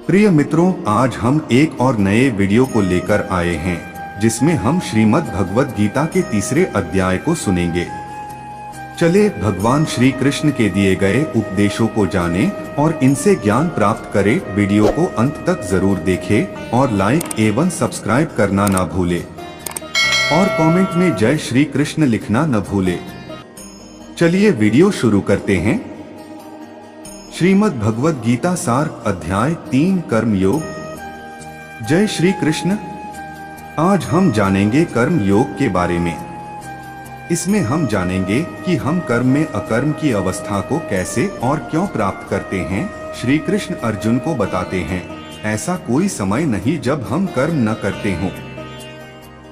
प्रिय मित्रों, आज हम एक और नए वीडियो को लेकर आए हैं जिसमें हम श्रीमद् भगवद गीता के तीसरे अध्याय को सुनेंगे। चले भगवान श्री कृष्ण के दिए गए उपदेशों को जाने और इनसे ज्ञान प्राप्त करें। वीडियो को अंत तक जरूर देखें और लाइक एवं सब्सक्राइब करना ना भूले और कमेंट में जय श्री कृष्ण लिखना न भूले। चलिए वीडियो शुरू करते हैं। श्रीमद् भगवद गीता सार अध्याय 3 कर्म योग। जय श्री कृष्ण। आज हम जानेंगे कर्म योग के बारे में। इसमें हम जानेंगे कि हम कर्म में अकर्म की अवस्था को कैसे और क्यों प्राप्त करते हैं। श्री कृष्ण अर्जुन को बताते हैं, ऐसा कोई समय नहीं जब हम कर्म न करते हों।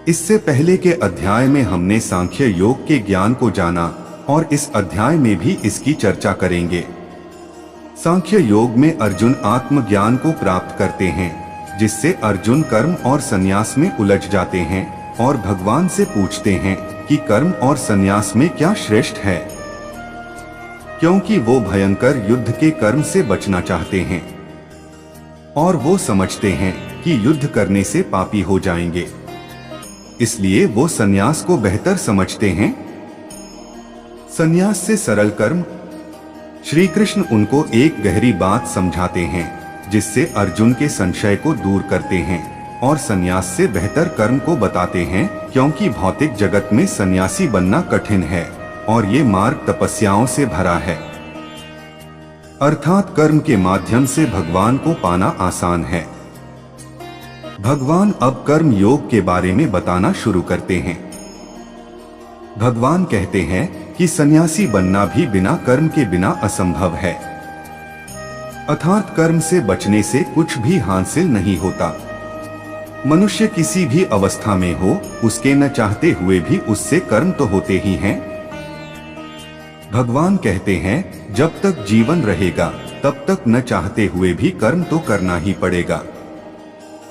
इससे पहले के अध्याय में हमने सांख्य योग के ज्ञान को जाना और इस अध्याय में भी इसकी चर्चा करेंगे। सांख्य योग में अर्जुन आत्मज्ञान को प्राप्त करते हैं, जिससे अर्जुन कर्म और संन्यास में उलझ जाते हैं और भगवान से पूछते हैं कि कर्म और संन्यास में क्या श्रेष्ठ है, क्योंकि वो भयंकर युद्ध के कर्म से बचना चाहते हैं और वो समझते हैं कि युद्ध करने से पापी हो जाएंगे, इसलिए वो संन्यास को बेहतर समझते हैं। संन्यास से सरल कर्म। श्री कृष्ण उनको एक गहरी बात समझाते हैं जिससे अर्जुन के संशय को दूर करते हैं और संन्यास से बेहतर कर्म को बताते हैं, क्योंकि भौतिक जगत में सन्यासी बनना कठिन है और ये मार्ग तपस्याओं से भरा है। अर्थात कर्म के माध्यम से भगवान को पाना आसान है। भगवान अब कर्म योग के बारे में बताना शुरू करते हैं। भगवान कहते हैं कि सन्यासी बनना भी बिना कर्म के बिना असंभव है। अर्थात कर्म से बचने से कुछ भी हासिल नहीं होता। मनुष्य किसी भी अवस्था में हो, उसके न चाहते हुए भी उससे कर्म तो होते ही हैं। भगवान कहते हैं, जब तक जीवन रहेगा तब तक न चाहते हुए भी कर्म तो करना ही पड़ेगा।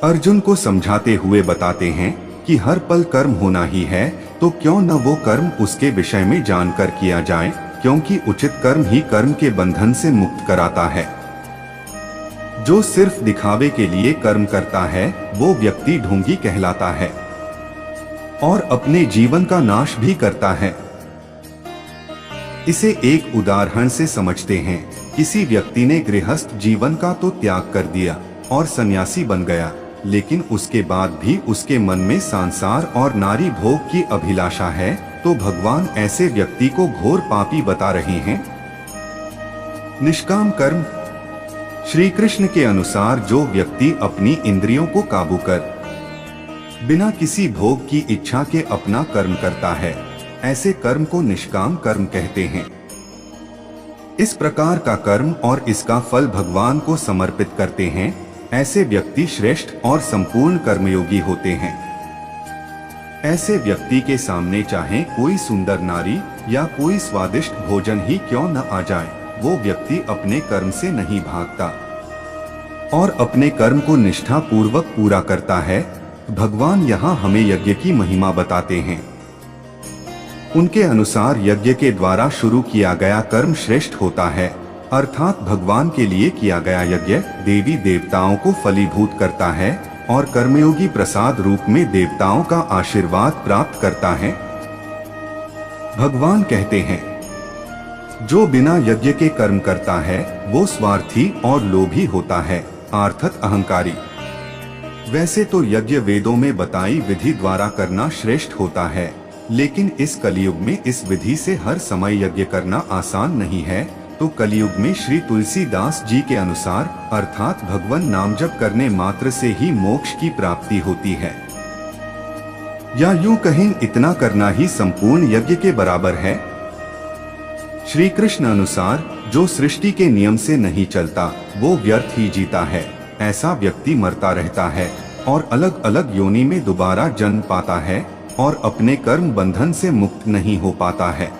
अर्जुन को समझाते हुए बताते हैं कि हर पल कर्म होना ही है, तो क्यों न वो कर्म उसके विषय में जानकर किया जाए, क्योंकि उचित कर्म ही कर्म के बंधन से मुक्त कराता है। जो सिर्फ दिखावे के लिए कर्म करता है वो व्यक्ति ढोंगी कहलाता है और अपने जीवन का नाश भी करता है। इसे एक उदाहरण से समझते हैं। किसी व्यक्ति ने गृहस्थ जीवन का तो त्याग कर दिया और सन्यासी बन गया, लेकिन उसके बाद भी उसके मन में संसार और नारी भोग की अभिलाषा है, तो भगवान ऐसे व्यक्ति को घोर पापी बता रहे हैं। निष्काम कर्म। श्री कृष्ण के अनुसार जो व्यक्ति अपनी इंद्रियों को काबू कर बिना किसी भोग की इच्छा के अपना कर्म करता है, ऐसे कर्म को निष्काम कर्म कहते हैं। इस प्रकार का कर्म और इसका फल भगवान को समर्पित करते हैं, ऐसे व्यक्ति श्रेष्ठ और संपूर्ण कर्मयोगी होते हैं। ऐसे व्यक्ति के सामने चाहे कोई सुंदर नारी या कोई स्वादिष्ट भोजन ही क्यों न आ जाए, वो व्यक्ति अपने कर्म से नहीं भागता और अपने कर्म को निष्ठा पूर्वक पूरा करता है। भगवान यहाँ हमें यज्ञ की महिमा बताते हैं। उनके अनुसार यज्ञ के द्वारा शुरू किया गया कर्म श्रेष्ठ होता है, अर्थात भगवान के लिए किया गया यज्ञ देवी देवताओं को फलीभूत करता है और कर्मयोगी प्रसाद रूप में देवताओं का आशीर्वाद प्राप्त करता है। भगवान कहते हैं, जो बिना यज्ञ के कर्म करता है वो स्वार्थी और लोभी होता है, अर्थात अहंकारी। वैसे तो यज्ञ वेदों में बताई विधि द्वारा करना श्रेष्ठ होता है, लेकिन इस कलयुग में इस विधि से हर समय यज्ञ करना आसान नहीं है। तो कलयुग में श्री तुलसीदास जी के अनुसार अर्थात भगवान नाम जप करने मात्र से ही मोक्ष की प्राप्ति होती है, या यूं कहें इतना करना ही संपूर्ण यज्ञ के बराबर है। श्री कृष्ण अनुसार जो सृष्टि के नियम से नहीं चलता वो व्यर्थ ही जीता है। ऐसा व्यक्ति मरता रहता है और अलग अलग योनि में दोबारा जन्म पाता है और अपने कर्म बंधन से मुक्त नहीं हो पाता है।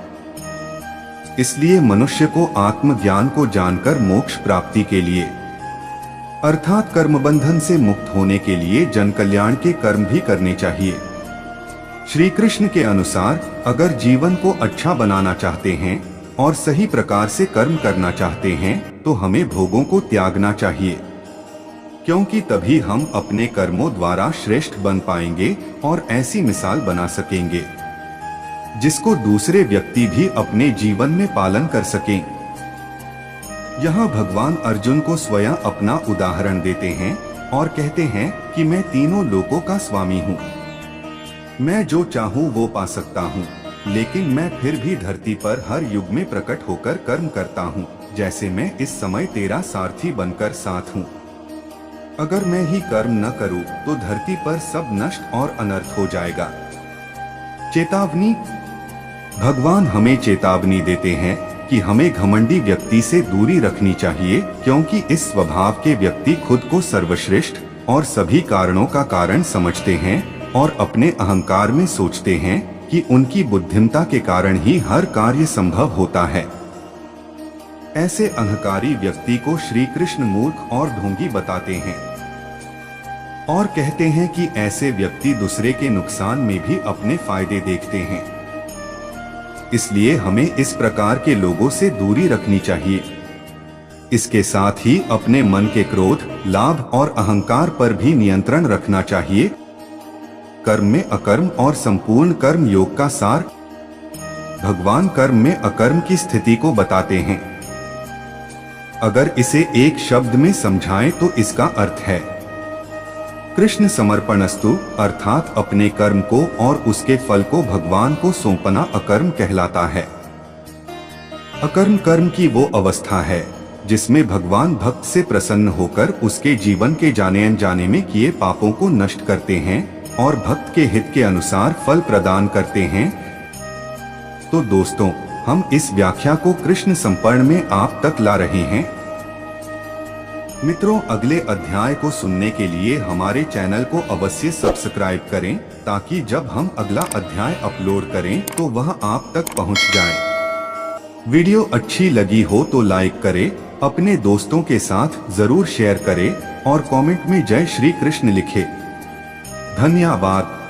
इसलिए मनुष्य को आत्मज्ञान को जानकर मोक्ष प्राप्ति के लिए अर्थात कर्म बंधन से मुक्त होने के लिए जन कल्याण के कर्म भी करने चाहिए। श्री कृष्ण के अनुसार अगर जीवन को अच्छा बनाना चाहते हैं और सही प्रकार से कर्म करना चाहते हैं तो हमें भोगों को त्यागना चाहिए। क्योंकि तभी हम अपने कर्मों द्वारा श्रेष्ठ बन पाएंगे और ऐसी मिसाल बना सकेंगे जिसको दूसरे व्यक्ति भी अपने जीवन में पालन कर सकें। यहाँ भगवान अर्जुन को स्वयं अपना उदाहरण देते हैं और कहते हैं कि मैं तीनों लोकों का स्वामी हूँ। मैं जो चाहूँ वो पा सकता हूँ, लेकिन मैं फिर भी धरती पर हर युग में प्रकट होकर कर्म करता हूँ, जैसे मैं इस समय तेरा सारथी बनकर साथ हूँ। अगर मैं ही कर्म न करूँ तो धरती पर सब नष्ट और अनर्थ हो जाएगा। चेतावनी। भगवान हमें चेतावनी देते हैं कि हमें घमंडी व्यक्ति से दूरी रखनी चाहिए, क्योंकि इस स्वभाव के व्यक्ति खुद को सर्वश्रेष्ठ और सभी कारणों का कारण समझते हैं और अपने अहंकार में सोचते हैं कि उनकी बुद्धिमत्ता के कारण ही हर कार्य संभव होता है। ऐसे अहंकारी व्यक्ति को श्री कृष्ण मूर्ख और ढोंगी बताते हैं और कहते हैं कि ऐसे व्यक्ति दूसरे के नुकसान में भी अपने फायदे देखते हैं। इसलिए हमें इस प्रकार के लोगों से दूरी रखनी चाहिए। इसके साथ ही अपने मन के क्रोध, लाभ और अहंकार पर भी नियंत्रण रखना चाहिए। कर्म में अकर्म और संपूर्ण कर्म योग का सार। भगवान कर्म में अकर्म की स्थिति को बताते हैं। अगर इसे एक शब्द में समझाएं तो इसका अर्थ है कृष्ण समर्पणस्तु, अर्थात अपने कर्म को और उसके फल को भगवान को सौंपना अकर्म कहलाता है। अकर्म कर्म की वो अवस्था है जिसमें भगवान भक्त से प्रसन्न होकर उसके जीवन के जाने अनजाने में किए पापों को नष्ट करते हैं और भक्त के हित के अनुसार फल प्रदान करते हैं। तो दोस्तों, हम इस व्याख्या को कृष्ण समर्पण में आप तक ला रहे हैं। मित्रों, अगले अध्याय को सुनने के लिए हमारे चैनल को अवश्य सब्सक्राइब करें, ताकि जब हम अगला अध्याय अपलोड करें तो वह आप तक पहुंच जाए। वीडियो अच्छी लगी हो तो लाइक करें, अपने दोस्तों के साथ जरूर शेयर करें और कमेंट में जय श्री कृष्ण लिखें। धन्यवाद।